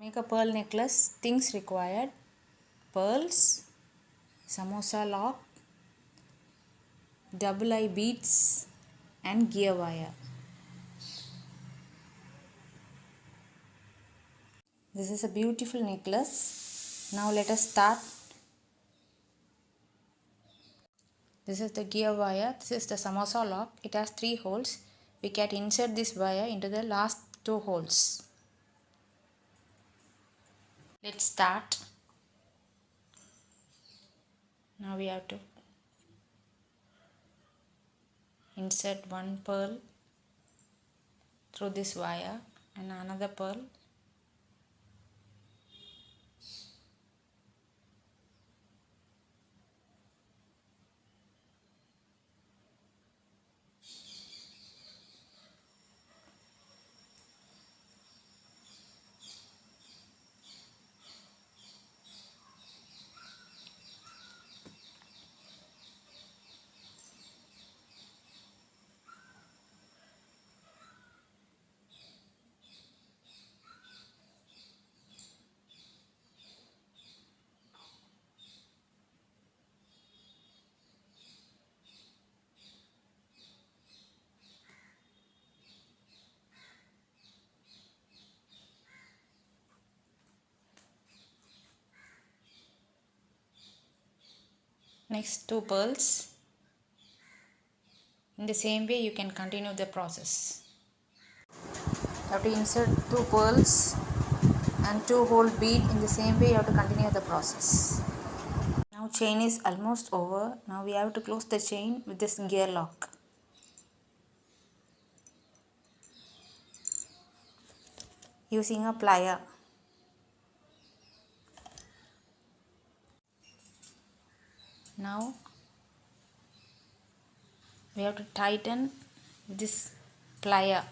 Make a pearl necklace. Things required: pearls, samosa lock, double eye beads and gear wire. This is a beautiful necklace. Now let us start. This is the gear wire. This is the samosa lock. It has 3 holes. We can insert this wire into the last 2 holes. Let's start. Now we have to insert one pearl through this wire and another pearl. Next 2 pearls. In the same way you can continue the process. You have to insert 2 pearls and 2 hole bead. In the same way you have to continue the process. Now chain is almost over. Now we have to close the chain with this gear lock. Using a plier. Now we have to tighten with this plier.